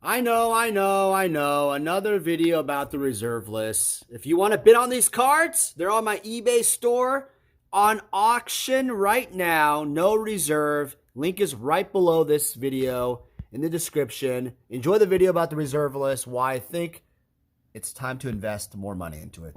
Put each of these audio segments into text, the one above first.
I know. Another video about the reserve list. If you want to bid on these cards, they're on my eBay store on auction right now. No reserve. Link is right below this video in the description. Enjoy the video about the reserve list, why I think it's time to invest more money into it.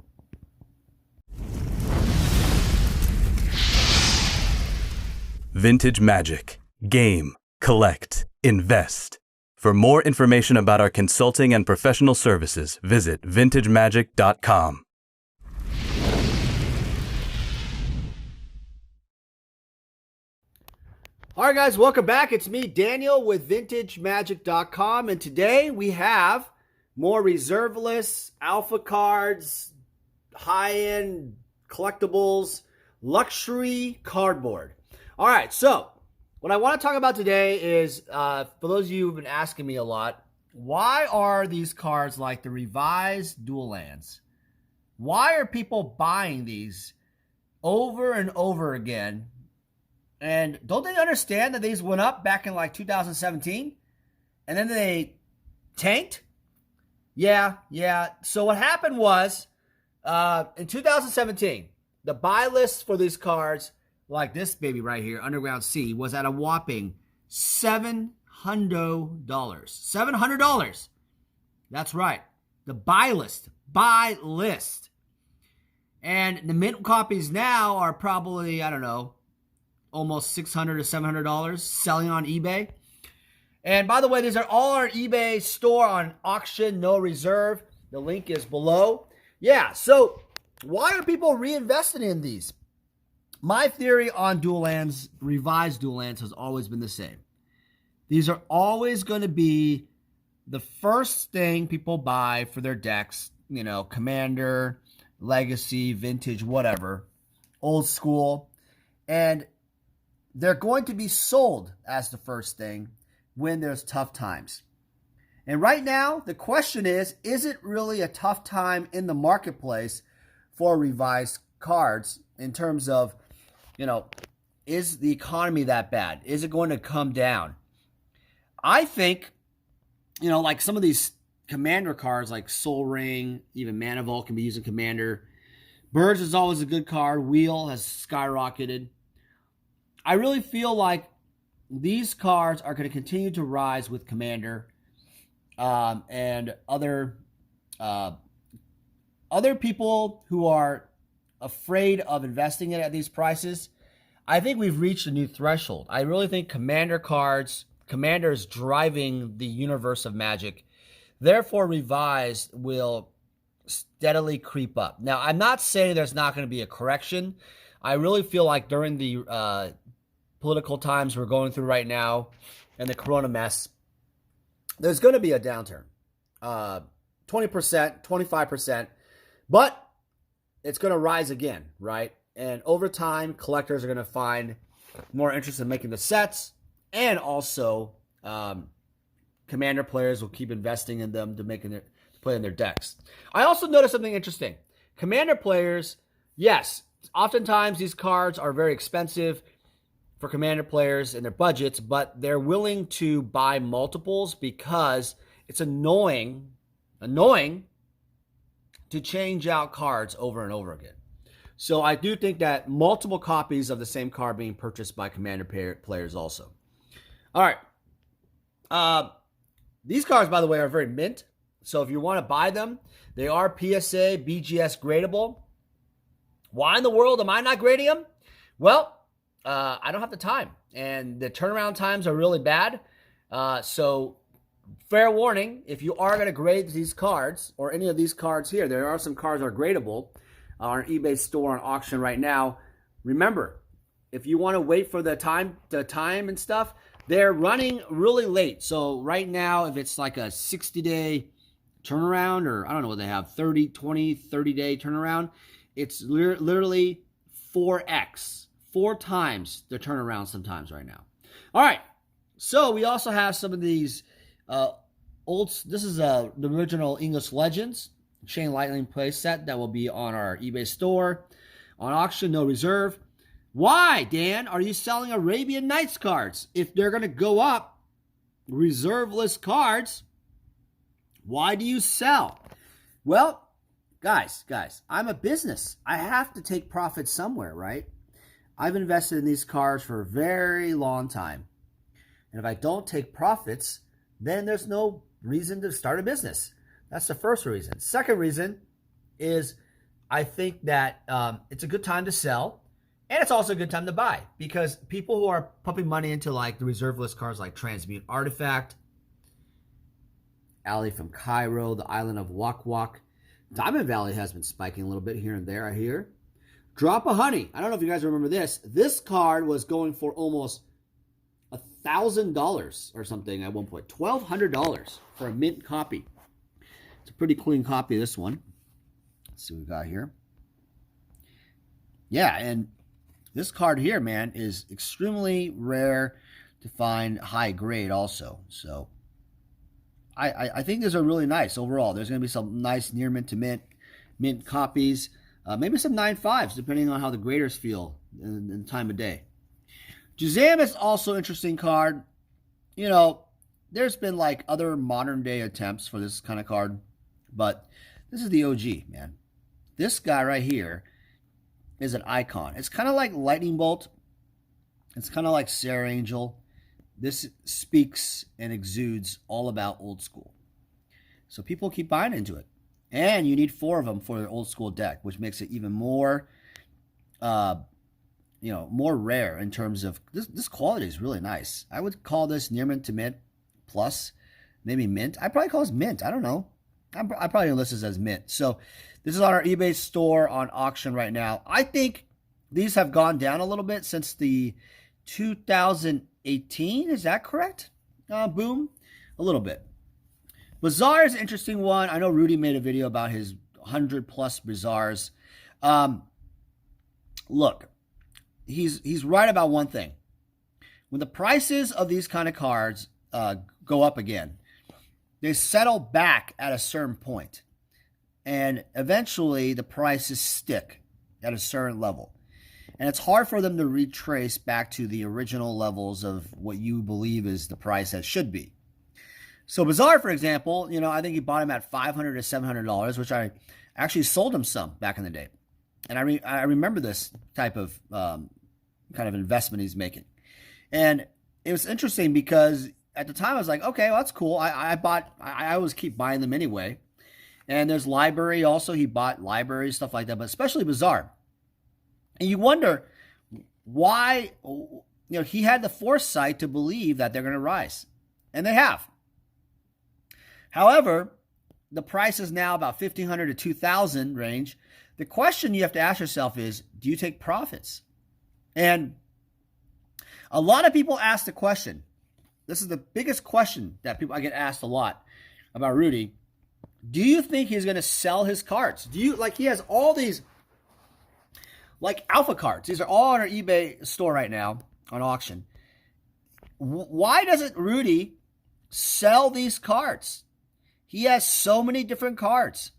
Vintage Magic. Game, collect, invest. For more information about our consulting and professional services, visit vintagemagic.com. All right, guys, welcome back. It's me, Daniel, with vintagemagic.com, and today we have more reserve lists, alpha cards, high-end collectibles, luxury cardboard. All right, so what I want to talk about today is, for those of you who've been asking me a lot, why are these cards like the revised dual lands? Why are people buying these over and over again? And don't they understand that these went up back in like 2017? And then they tanked? Yeah. So what happened was, in 2017, the buy list for these cards, like this baby right here, Underground Sea, was at a whopping $700. $700. That's right. The buy list. And the mint copies now are probably, I don't know, almost $600 to $700 selling on eBay. And by the way, these are all our eBay store on auction, no reserve. The link is below. Yeah, so why are people reinvesting in these? My theory on dual lands, revised dual lands, has always been the same. These are always going to be the first thing people buy for their decks, you know, Commander, Legacy, Vintage, whatever, old school. And they're going to be sold as the first thing when there's tough times. And right now, the question is it really a tough time in the marketplace for revised cards in terms of, you know, is the economy that bad? Is it going to come down? I think, you know, like some of these Commander cards like Soul Ring, even Mana Vault can be used in Commander. Birds is always a good card. Wheel has skyrocketed. I really feel like these cards are going to continue to rise with Commander and other people who are afraid of investing it at these prices. I think we've reached a new threshold. I really think Commander is driving the universe of Magic. Therefore, revised will steadily creep up. Now, I'm not saying there's not going to be a correction. I really feel like during the political times we're going through right now and the corona mess, there's going to be a downturn. 20%, 25%. But it's going to rise again, right? And over time, collectors are going to find more interest in making the sets. And also, Commander players will keep investing in them to play in their decks. I also noticed something interesting. Commander players, yes, oftentimes these cards are very expensive for Commander players and their budgets, but they're willing to buy multiples because it's annoying to change out cards over and over again. So I do think that multiple copies of the same card being purchased by Commander players also. All right. These cards, by the way, are very mint. So if you want to buy them, they are PSA, BGS gradable. Why in the world am I not grading them? Well, I don't have the time. And the turnaround times are really bad. So fair warning, if you are going to grade these cards, or any of these cards here, there are some cards that are gradable on our eBay store on auction right now. Remember, if you want to wait for the time and stuff, they're running really late. So right now, if it's like a 60-day turnaround, or I don't know what they have, 30 day turnaround, it's literally 4x, 4 times the turnaround sometimes right now. All right, so we also have some of these this is the original English Legends Chain Lightning play set that will be on our eBay store on auction, no reserve. Why, Dan, are you selling Arabian Nights cards? If they're going to go up, reserve list cards, Why do you sell? Well, guys, I'm a business. I have to take profits somewhere, right? I've invested in these cards for a very long time. And if I don't take profits, then there's no reason to start a business. That's the first reason. Second reason is I think that it's a good time to sell, and it's also a good time to buy, because people who are pumping money into like the reserve list cards like Transmute Artifact, Alley from Cairo, the Island of Wak Wak, Diamond Valley has been spiking a little bit here and there, I hear. Drop of Honey. I don't know if you guys remember this. This card was going for almost $1,000 or something at one point. $1,200 for a mint copy. It's a pretty clean copy of this one. Let's see what we got here. Yeah, and this card here, man, is extremely rare to find high grade also. So I think these are really nice overall. There's going to be some nice near mint to mint copies. Maybe some 9.5s, depending on how the graders feel in the time of day. Jazam is also an interesting card. You know, there's been like other modern day attempts for this kind of card, but this is the OG, man. This guy right here is an icon. It's kind of like Lightning Bolt. It's kind of like Sarah Angel. This speaks and exudes all about old school. So people keep buying into it. And you need 4 of them for your old school deck, which makes it even more, more rare in terms of this quality is really nice. I would call this near mint to mint plus, maybe mint. I probably call this mint. I don't know. I probably list this as mint. So this is on our eBay store on auction right now. I think these have gone down a little bit since the 2018. Is that correct? Boom. A little bit. Bazaar is an interesting one. I know Rudy made a video about his 100 plus bazaars. Look, he's right about one thing. When the prices of these kind of cards go up again, they settle back at a certain point, and eventually the prices stick at a certain level. And it's hard for them to retrace back to the original levels of what you believe is the price that should be. So Bazaar, for example, I think he bought him at $500 to $700, which I actually sold him some back in the day. And I remember this type of kind of investment he's making. And it was interesting because at the time I was like, okay, well, that's cool. I always keep buying them anyway. And there's library also. He bought library, stuff like that, but especially Bazaar. And you wonder why, he had the foresight to believe that they're going to rise. And they have. However, the price is now about $1,500 to $2,000 range. The question you have to ask yourself is, do you take profits? And a lot of people ask the question. This is the biggest question that I get asked a lot about Rudy. Do you think he's going to sell his cards? He has all these like alpha cards. These are all on our eBay store right now on auction. Why doesn't Rudy sell these cards? He has so many different cards.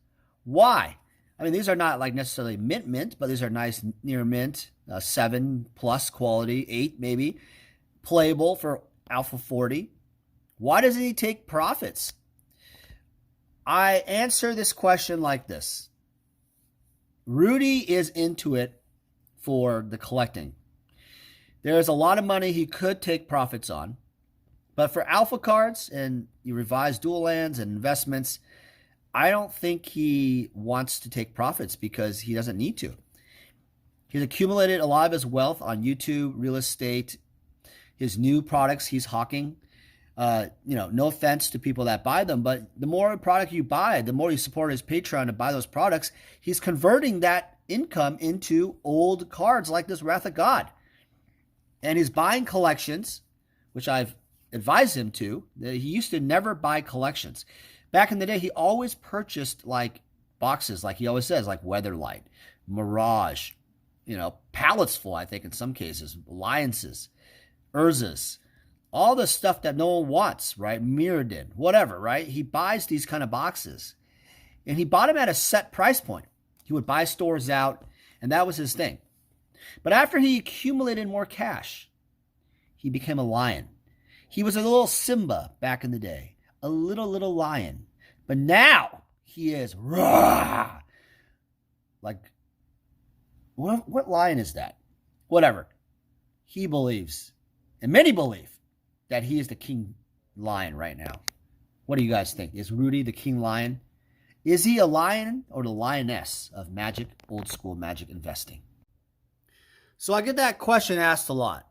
Why? I mean, these are not like necessarily mint, but these are nice near mint, 7 plus quality, 8 maybe, playable for Alpha 40. Why doesn't he take profits? I answer this question like this. Rudy is into it for the collecting. There's a lot of money he could take profits on. But for alpha cards and revised dual lands and investments, I don't think he wants to take profits because he doesn't need to. He's accumulated a lot of his wealth on YouTube, real estate, his new products he's hawking. No offense to people that buy them, but the more product you buy, the more you support his Patreon to buy those products, he's converting that income into old cards like this Wrath of God. And he's buying collections, which I've advised him to. He used to never buy collections. Back in the day, he always purchased like boxes, like he always says, like Weatherlight, Mirage, pallets full, I think in some cases, Alliances, Urzas, all the stuff that no one wants, right? Mirrodin, whatever, right? He buys these kind of boxes. And he bought them at a set price point. He would buy stores out, and that was his thing. But after he accumulated more cash, he became a lion. He was a little Simba back in the day, a little lion. But now he is raw. Like, what lion is that? Whatever. He believes, and many believe, that he is the king lion right now. What do you guys think? Is Rudy the king lion? Is he a lion or the lioness of magic, old school magic investing? So I get that question asked a lot.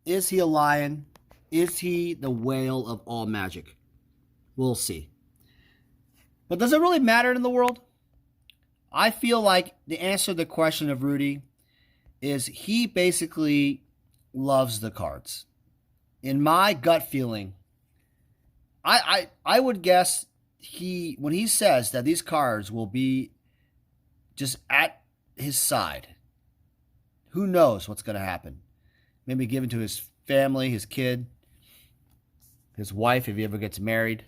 Is he a lion? Is he the whale of all magic? We'll see. But does it really matter in the world? I feel like the answer to the question of Rudy is he basically loves the cards. In my gut feeling, I would guess when he says that these cards will be just at his side, who knows what's going to happen? Maybe given to his family, his kid, his wife, if he ever gets married.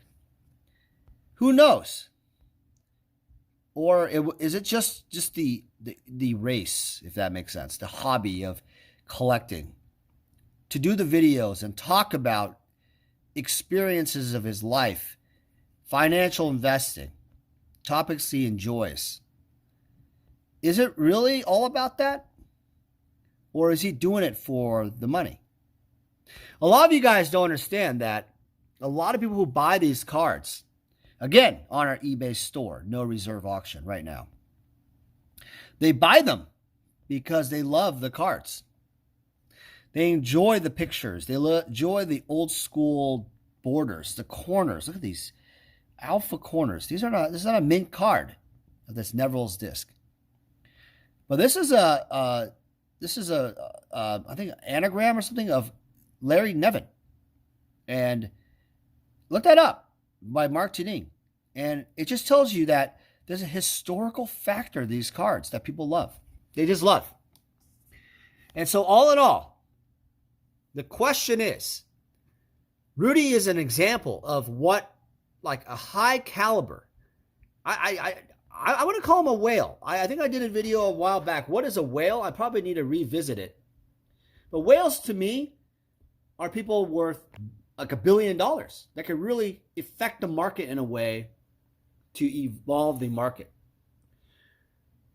Who knows? Or is it just the race, if that makes sense, the hobby of collecting, to do the videos and talk about experiences of his life, financial investing, topics he enjoys. Is it really all about that? Or is he doing it for the money? A lot of you guys don't understand that a lot of people who buy these cards, again, on our eBay store, no reserve auction right now, they buy them because they love the cards. They enjoy the pictures. They enjoy the old school borders, the corners. Look at these alpha corners. This is not a mint card of this Neville's disc. But this is I think an anagram or something of Larry Nevin. And look that up by Mark Tuning. And it just tells you that there's a historical factor to these cards that people love. They just love. And so all in all, the question is, Rudy is an example of what, like a high caliber. I want to call him a whale. I think I did a video a while back. What is a whale? I probably need to revisit it. But whales to me are people worth like $1 billion that can really affect the market in a way to evolve the market.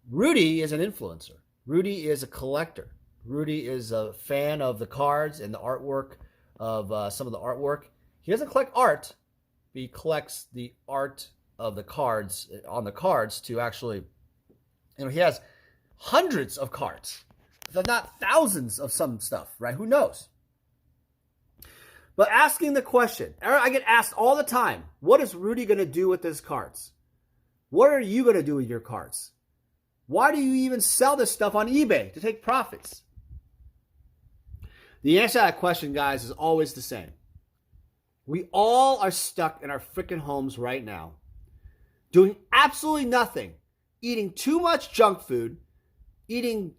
Rudy is an influencer. Rudy is a collector. Rudy is a fan of the cards and the artwork of some of the artwork. He doesn't collect art, but he collects the art of the cards on the cards to actually, he has hundreds of cards, if not thousands of some stuff, right? Who knows? But asking the question, I get asked all the time, what is Rudy going to do with his cards? What are you going to do with your cards? Why do you even sell this stuff on eBay to take profits? The answer to that question, guys, is always the same. We all are stuck in our freaking homes right now, doing absolutely nothing, eating too much junk food, eating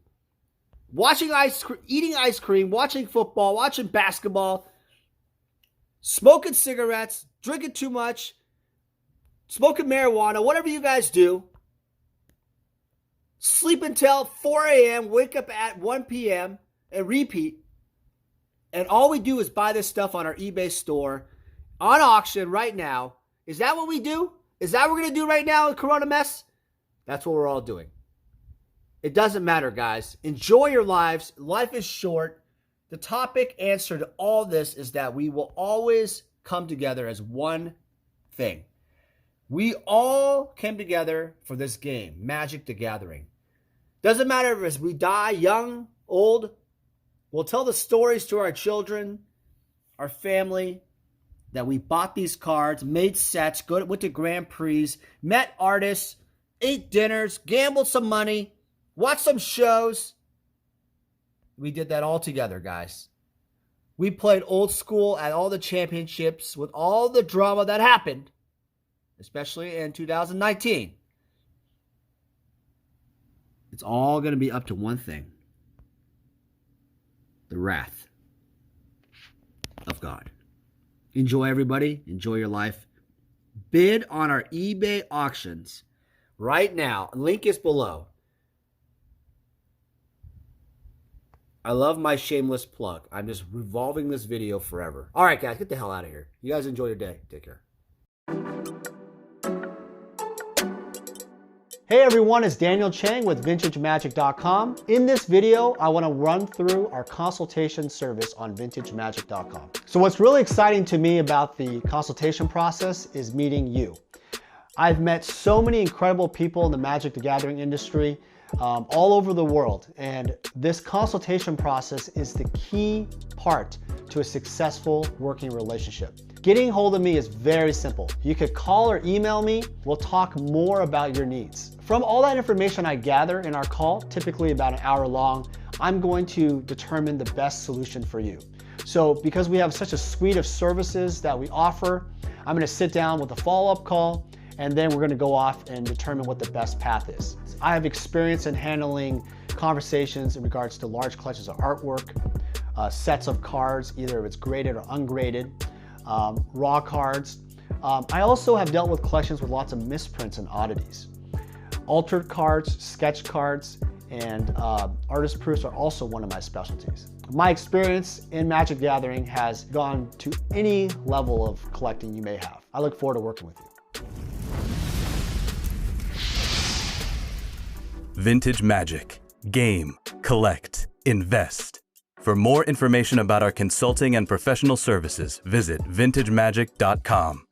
ice cream, watching football, watching basketball, smoking cigarettes, drinking too much, smoking marijuana, whatever you guys do. Sleep until 4 a.m., wake up at 1 p.m., and repeat. And all we do is buy this stuff on our eBay store, on auction right now. Is that what we do? Is that what we're going to do right now in Corona mess? That's what we're all doing. It doesn't matter, guys. Enjoy your lives. Life is short. The topic answer to all this is that we will always come together as one thing. We all came together for this game, Magic the Gathering. Doesn't matter if we die young, old. We'll tell the stories to our children, our family, that we bought these cards, made sets, went to Grand Prix, met artists, ate dinners, gambled some money, watched some shows. We did that all together, guys. We played old school at all the championships with all the drama that happened, especially in 2019. It's all going to be up to one thing: the wrath of God. Enjoy, everybody. Enjoy your life. Bid on our eBay auctions right now. Link is below. I love my shameless plug. I'm just revolving this video forever. All right, guys, get the hell out of here. You guys enjoy your day. Take care. Hey everyone, it's Daniel Chang with VintageMagic.com. In this video, I want to run through our consultation service on VintageMagic.com. So what's really exciting to me about the consultation process is meeting you. I've met so many incredible people in the Magic the Gathering industry all over the world, and this consultation process is the key part to a successful working relationship. Getting hold of me is very simple. You could call or email me. We'll talk more about your needs. From all that information I gather in our call, typically about an hour long, I'm going to determine the best solution for you. So because we have such a suite of services that we offer, I'm gonna sit down with a follow-up call, and then we're gonna go off and determine what the best path is. I have experience in handling conversations in regards to large collections of artwork, sets of cards, either if it's graded or ungraded, raw cards. I also have dealt with collections with lots of misprints and oddities. Altered cards, sketch cards, and artist proofs are also one of my specialties. My experience in Magic Gathering has gone to any level of collecting you may have. I look forward to working with you. Vintage Magic. Game, collect, invest. For more information about our consulting and professional services, visit VintageMagic.com.